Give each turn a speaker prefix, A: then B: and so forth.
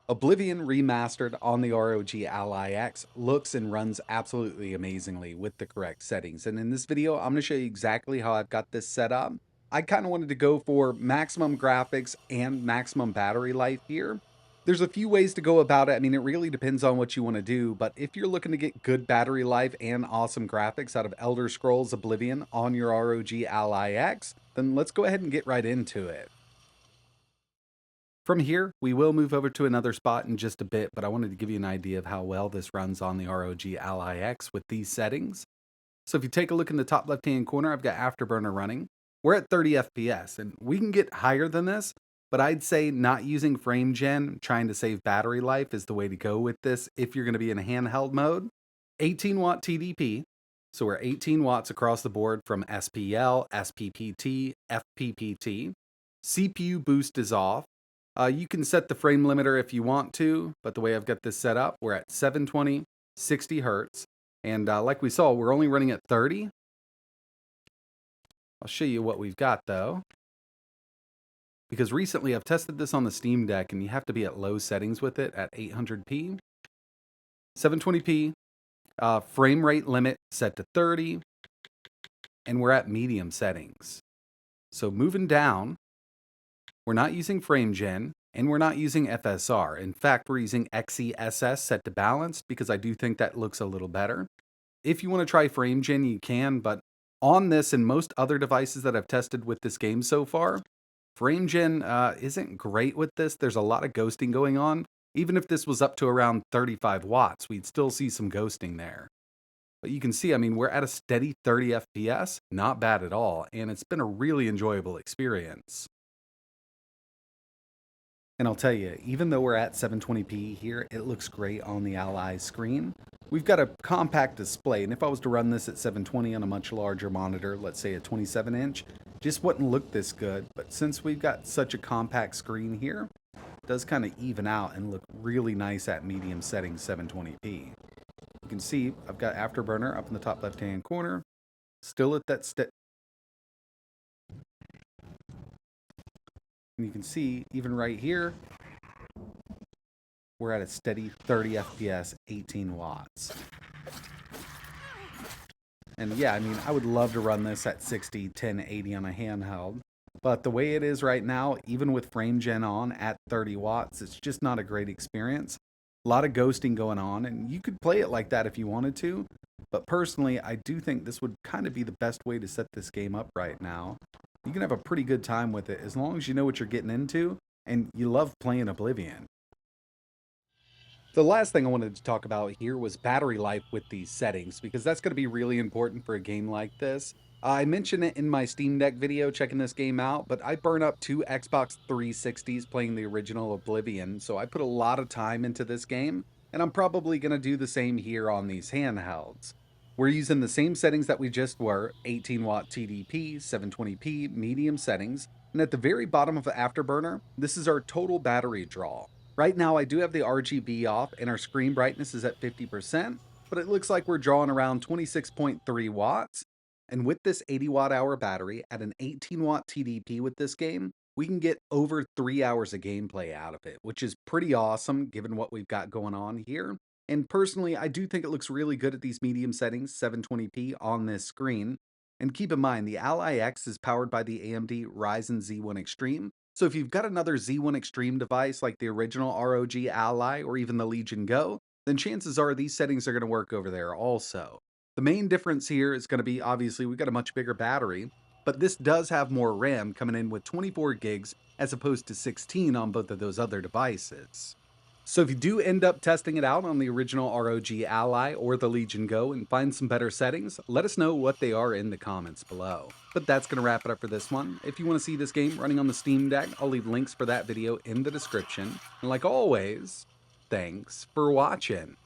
A: Oblivion Remastered on the ROG Ally X looks and runs absolutely amazingly with the correct settings. And in this video, I'm going to show you exactly how I've got this set up. I kind of wanted to go for maximum graphics and maximum battery life here. There's a few ways to go about it. I mean, it really depends on what you want to do, but if you're looking to get good battery life and awesome graphics out of Elder Scrolls Oblivion on your ROG Ally X, then let's go ahead and get right into it. From here, we will move over to another spot in just a bit, but I wanted to give you an idea of how well this runs on the ROG Ally X with these settings. So if you take a look in the top left-hand corner, I've got Afterburner running. We're at 30 FPS, and we can get higher than this, but I'd say not using frame gen, trying to save battery life is the way to go with this if you're going to be in a handheld mode. 18 watt TDP, so we're 18 watts across the board from SPL, SPPT, FPPT. CPU boost is off. You can set the frame limiter if you want to, but the way I've got this set up, we're at 720, 60 hertz. And like we saw, we're only running at 30. I'll show you what we've got though. Because recently I've tested this on the Steam Deck and you have to be at low settings with it at 800p. 720p, frame rate limit set to 30. And we're at medium settings. So moving down, we're not using frame gen, and we're not using FSR. In fact, we're using XeSS set to balanced because I do think that looks a little better. If you want to try frame gen, you can, but on this and most other devices that I've tested with this game so far, frame gen isn't great with this. There's a lot of ghosting going on. Even if this was up to around 35 watts, we'd still see some ghosting there. But you can see, I mean, we're at a steady 30 FPS, not bad at all, and it's been a really enjoyable experience. And I'll tell you, even though we're at 720p here, it looks great on the Ally screen. We've got a compact display, and if I was to run this at 720 on a much larger monitor, let's say a 27-inch, just wouldn't look this good. But since we've got such a compact screen here, it does kind of even out and look really nice at medium settings 720p. You can see I've got Afterburner up in the top left-hand corner, still at that and you can see, even right here, we're at a steady 30 FPS, 18 watts. And yeah, I mean, I would love to run this at 60, 1080 on a handheld. But the way it is right now, even with frame gen on at 30 watts, it's just not a great experience. A lot of ghosting going on, and you could play it like that if you wanted to. But personally, I do think this would kind of be the best way to set this game up right now. You can have a pretty good time with it as long as you know what you're getting into and you love playing Oblivion. The last thing I wanted to talk about here was battery life with these settings, because that's going to be really important for a game like this. I mentioned it in my Steam Deck video checking this game out, but I burn up 2 Xbox 360s playing the original Oblivion, so I put a lot of time into this game, and I'm probably going to do the same here on these handhelds. We're using the same settings that we just were, 18 watt TDP, 720p, medium settings, and at the very bottom of the Afterburner, this is our total battery draw. Right now I do have the RGB off and our screen brightness is at 50%, but it looks like we're drawing around 26.3 watts. And with this 80 watt hour battery at an 18 watt TDP with this game, we can get over 3 hours of gameplay out of it, which is pretty awesome given what we've got going on here. And personally, I do think it looks really good at these medium settings, 720p on this screen. And keep in mind, the Ally X is powered by the AMD Ryzen Z1 Extreme. So if you've got another Z1 Extreme device like the original ROG Ally or even the Legion Go, then chances are these settings are going to work over there also. The main difference here is going to be, obviously, we've got a much bigger battery, but this does have more RAM coming in with 24 gigs as opposed to 16 on both of those other devices. So if you do end up testing it out on the original ROG Ally or the Legion Go and find some better settings, let us know what they are in the comments below. But that's going to wrap it up for this one. If you want to see this game running on the Steam Deck, I'll leave links for that video in the description. And like always, thanks for watching.